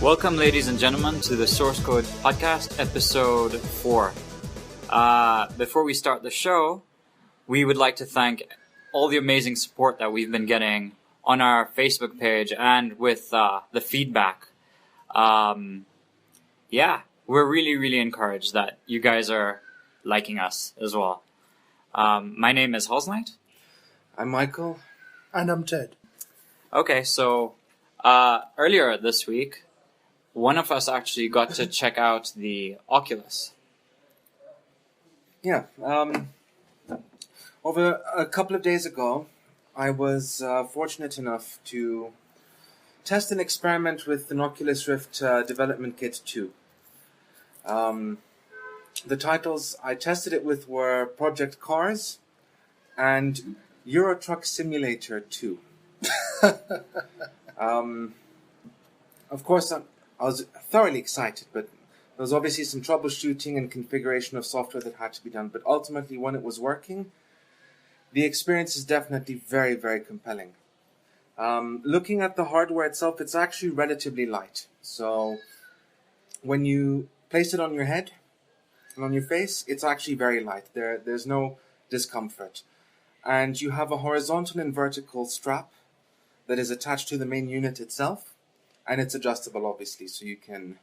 Welcome, ladies and gentlemen, to the Source Code Podcast, Episode 4. Before we start the show, we would like to thank all the amazing support that we've been getting on our Facebook page and with the feedback. We're really encouraged that you guys are liking us as well. My name is Halsnight. I'm Michael. And I'm Ted. Okay, so earlier this week, one of us actually got to check out the Oculus. Yeah. Over a couple of days ago, I was fortunate enough to test an experiment with an Oculus Rift Development Kit 2. The titles I tested it with were Project Cars and Euro Truck Simulator 2. Of course, I was thoroughly excited, but there was obviously some troubleshooting and configuration of software that had to be done. But ultimately, when it was working, the experience is definitely very, very compelling. Looking at the hardware itself, it's actually relatively light. So when you place it on your head and on your face, it's actually very light. There's no discomfort. And you have a horizontal and vertical strap that is attached to the main unit itself. And it's adjustable, obviously, so you can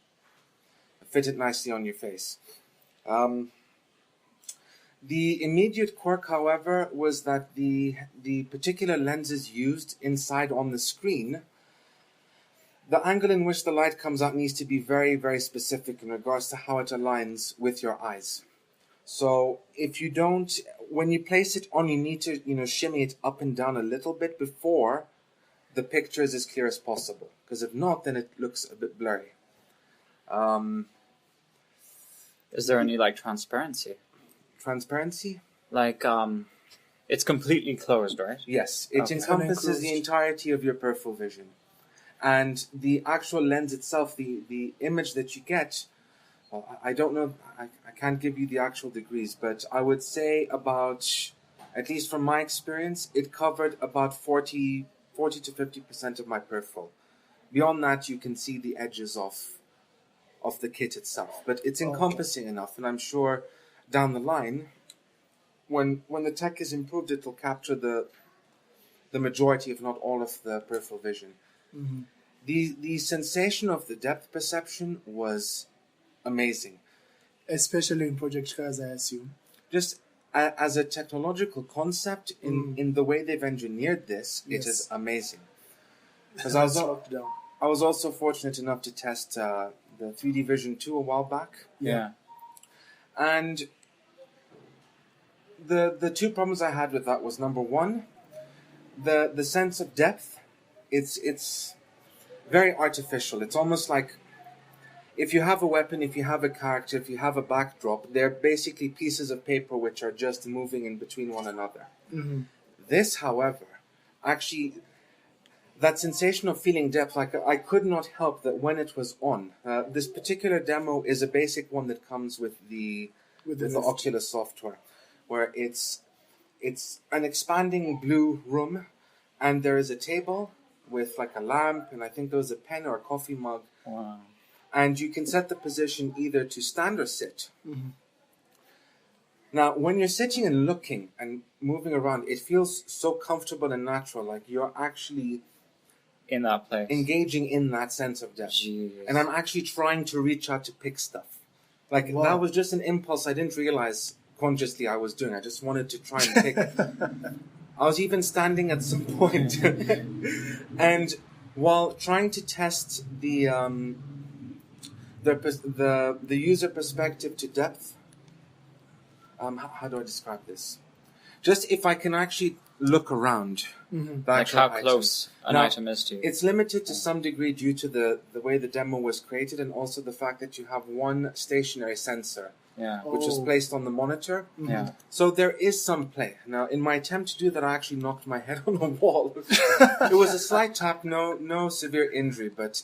fit it nicely on your face. The immediate quirk, however, was that the particular lenses used inside on the screen, the angle in which the light comes out needs to be very, very specific in regards to how it aligns with your eyes. So if you don't, when you place it on, you need to, shimmy it up and down a little bit before the picture is as clear as possible. Because if not, then it looks a bit blurry. Is there any, transparency? Transparency? It's completely closed, right? Yes, it encompasses the entirety of your peripheral vision. And the actual lens itself, the image that you get, well, I don't know, I can't give you the actual degrees, but I would say about, at least from my experience, it covered about 40 to 50% of my peripheral. Beyond that, you can see the edges of the kit itself. But it's encompassing enough, and I'm sure down the line, when the tech is improved, it will capture the majority, if not all, of the peripheral vision. Mm-hmm. The sensation of the depth perception was amazing. Especially in Project Cars, I assume. Just as a technological concept, in the way they've engineered this, Yes. It is amazing. Because I was also fortunate enough to test the 3D Vision 2 a while back. Yeah. And the two problems I had with that was, number one, the sense of depth. It's very artificial. It's almost like if you have a weapon, if you have a character, if you have a backdrop, they're basically pieces of paper which are just moving in between one another. Mm-hmm. This, however, actually, that sensation of feeling depth, I could not help that when it was on. This particular demo is a basic one that comes with the Oculus software, where it's an expanding blue room, and there is a table with a lamp, and I think there was a pen or a coffee mug. Wow. And you can set the position either to stand or sit. Mm-hmm. Now, when you're sitting and looking and moving around, it feels so comfortable and natural, like you're actually In that place. engaging in that sense of depth. Jeez. And I'm actually trying to reach out to pick stuff. Wow. That was just an impulse I didn't realize consciously I was doing. I just wanted to try and pick. I was even standing at some point. And while trying to test the user perspective to depth, how do I describe this? Just if I can actually look around. Mm-hmm. Like how close an item is to you. It's limited to some degree due to the way the demo was created, and also the fact that you have one stationary sensor, Yeah. which was placed on the monitor. Mm-hmm. Yeah. So there is some play. Now, in my attempt to do that, I actually knocked my head on a wall. It was a slight tap, no severe injury, but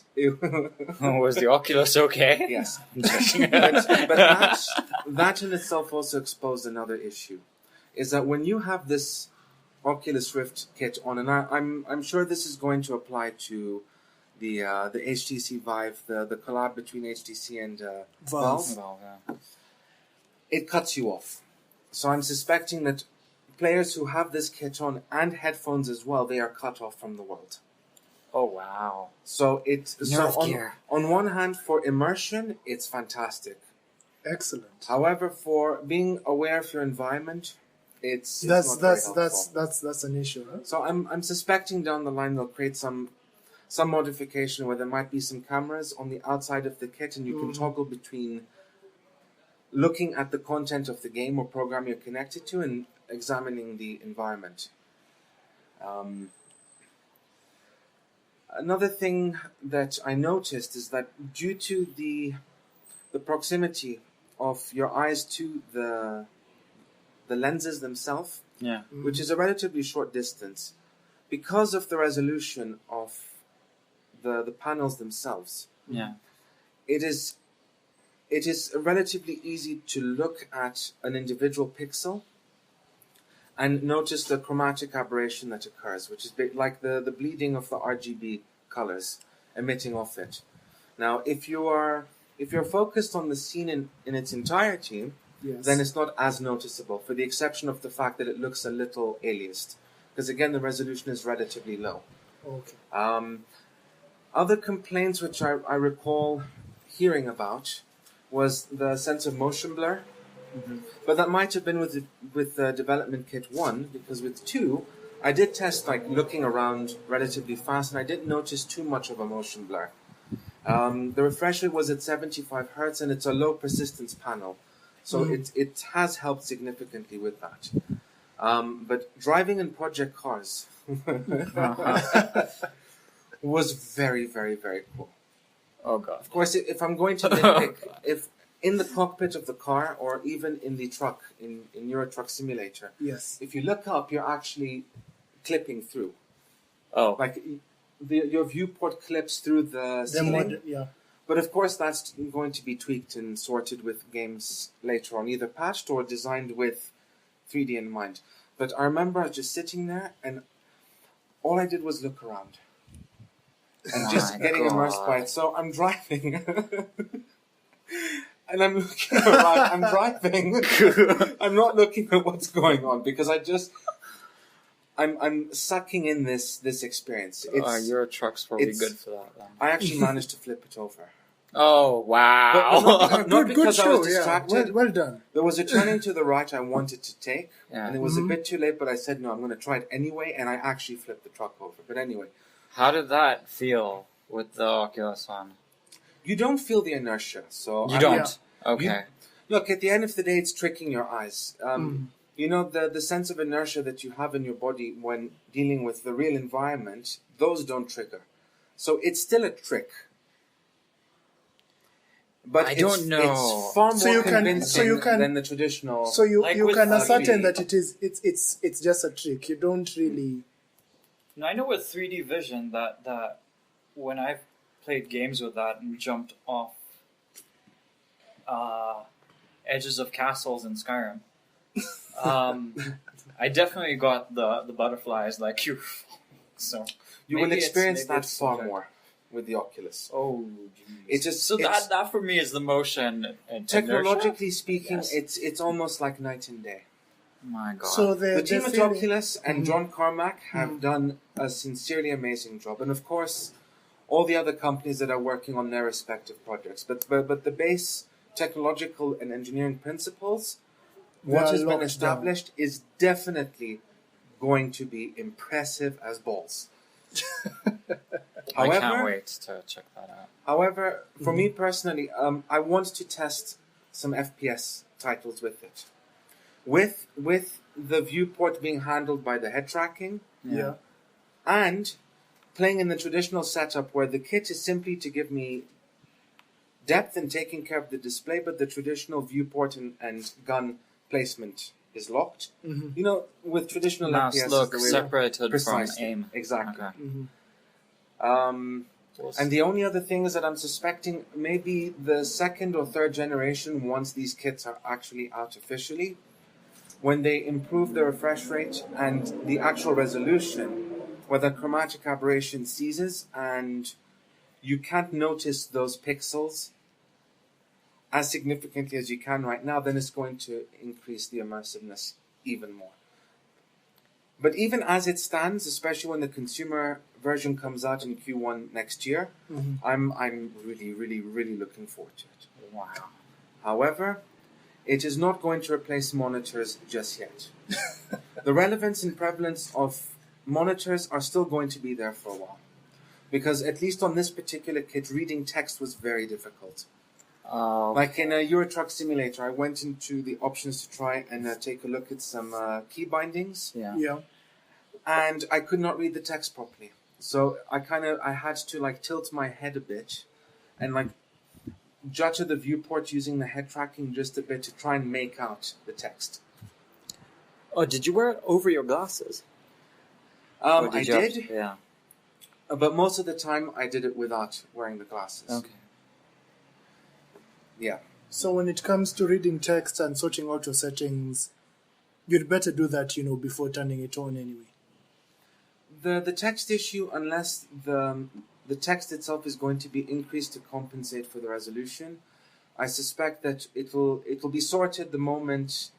Was the Oculus okay? yes. but that in itself also exposed another issue, is that when you have this Oculus Rift kit on, and I'm sure this is going to apply to the HTC Vive, the collab between HTC and Valve. Well, yeah. it cuts you off. So I'm suspecting that players who have this kit on and headphones as well, they are cut off from the world. Oh wow. So Nerf gear. on one hand, for immersion, it's fantastic. Excellent. However, for being aware of your environment, it's not very helpful. That's an issue, huh? So I'm suspecting down the line they'll create some modification where there might be some cameras on the outside of the kit, and you can toggle between looking at the content of the game or program you're connected to and examining the environment. Another thing that I noticed is that due to the proximity of your eyes to the lenses themselves, Yeah. which is a relatively short distance, because of the resolution of the panels themselves, Yeah. it is relatively easy to look at an individual pixel and notice the chromatic aberration that occurs, which is like the bleeding of the RGB colors emitting off it. Now, if you're focused on the scene in its entirety, Yes. then it's not as noticeable, for the exception of the fact that it looks a little aliased, because again, the resolution is relatively low. Okay. Other complaints which I recall hearing about was the sense of motion blur. But that might have been with development kit 1, because with 2, I did test like looking around relatively fast, and I didn't notice too much of a motion blur. The refresh rate was at 75 hertz, and it's a low persistence panel, so it has helped significantly with that. But driving in project cars was very, very, very cool. Oh god. Of course, if I'm going to nitpick, if in the cockpit of the car or even in the truck, in Euro Truck Simulator, Yes. if you look up, you're actually clipping through. Oh. Like your viewport clips through the ceiling. Yeah. But of course, that's going to be tweaked and sorted with games later on, either patched or designed with 3D in mind. But I remember I was just sitting there, and all I did was look around. And just getting immersed by it. So I'm driving. And I'm looking around. I'm driving. I'm not looking at what's going on, because I'm sucking in this experience. Euro trucks will be it's- good for that then. I actually managed to flip it over. Oh wow. But not Good because I show. was distracted. Yeah. Well done. There was a turning to the right I wanted to take, Yeah. and it was a bit too late, but I said, no, I'm going to try it anyway, and I actually flipped the truck over. But anyway, How did that feel with the Oculus on? you don't feel the inertia. So You don't. Okay. Look, at the end of the day, it's tricking your eyes. You know, the sense of inertia that you have in your body when dealing with the real environment, those don't trigger. So it's still a trick. But I don't know. It's far more So you can- convincing so you can- than the traditional. So you Like you with can 3D. ascertain that it's just a trick. You don't really. Now, I know with 3D vision that when I've played games with that and jumped off edges of castles in Skyrim, I definitely got the butterflies like you. So you will maybe experience that it's far okay. more with the Oculus. Oh, geez. It just so it's- that for me is the motion and Technologically inertia? speaking, Yes. it's almost like night and day. My God. So The team at feeling- Oculus and John Carmack have done a sincerely amazing job, and of course, all the other companies that are working on their respective projects. But the base technological and engineering principles, They what are has been locked established, is definitely going to be impressive as balls. I can't However- wait to check that out. However, for me personally, I want to test some FPS titles with it. With the viewport being handled by the head tracking, Yeah. and playing in the traditional setup where the kit is simply to give me depth and taking care of the display, but the traditional viewport and gun placement is locked. Mhm. You know, with traditional Mouse FPS, look the way separated precisely, from aim. exactly. Okay. Mhm. And the only other thing is that I'm suspecting maybe the second or third generation, once these kits are actually out officially, when they improve the refresh rate and the actual resolution, where the chromatic aberration ceases and you can't notice those pixels as significantly as you can right now, then it's going to increase the immersiveness even more. But even as it stands, especially when the consumer version comes out in Q1 next year, I'm really, really, really looking forward to it. Wow. However, it is not going to replace monitors just yet. The relevance and prevalence of monitors are still going to be there for a while. Because at least on this particular kit, reading text was very difficult. Like in a Euro Truck Simulator, I went into the options to try and take a look at some key bindings. Yeah. And I could not read the text properly. So I had to like tilt my head a bit and like judge the viewport using the head tracking just a bit to try and make out the text. Oh, did you wear it over your glasses? I did. Yeah. But most of the time I did it without wearing the glasses. Okay. Yeah. So when it comes to reading text and sorting out your settings, you'd better do that, before turning it on anyway. The text issue, unless the text itself is going to be increased to compensate for the resolution, I suspect that it'll be sorted the moment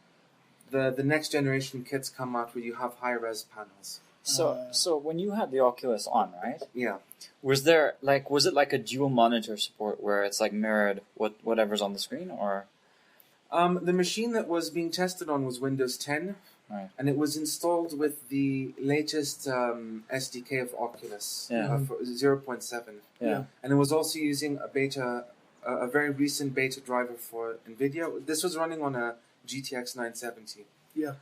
the next generation kits come out where you have high res panels. So when you had the Oculus on, right? Yeah. Was it like a dual monitor support where it's like mirrored whatever's on the screen, or? The machine that was being tested on was Windows 10, right, and it was installed with the latest SDK of Oculus, for 0.7. Yeah. And it was also using a very recent beta driver for NVIDIA. This was running on a GTX 970. Yeah.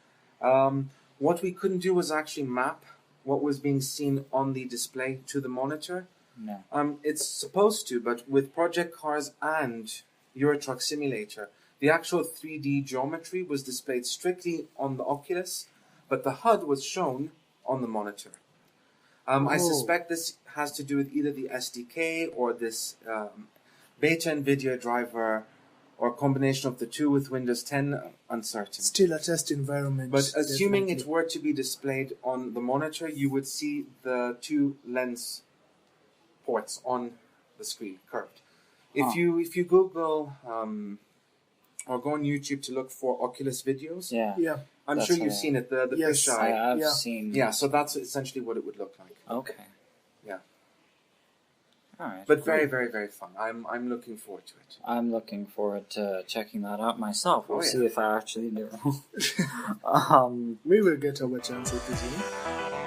What we couldn't do was actually map what was being seen on the display to the monitor. No. It's supposed to, but with Project Cars and Euro Truck Simulator, the actual 3D geometry was displayed strictly on the Oculus, but the HUD was shown on the monitor. I suspect this has to do with either the SDK or this beta NVIDIA driver, or a combination of the two with Windows 10, uncertain. Still a test environment. But assuming definitely. it were to be displayed on the monitor, you would see the two lens ports on the screen, curved. If you Google or go on YouTube to look for Oculus videos, Yeah. I'm sure you've seen it, the Yes. fisheye. I've seen. Yeah, so that's essentially what it would look like. Okay. Yeah. All right. But very, very, very fun. I'm looking forward to it. I'm looking forward to checking that out myself. We'll Oh, yeah. see if I actually do. We will get our chance, I presume.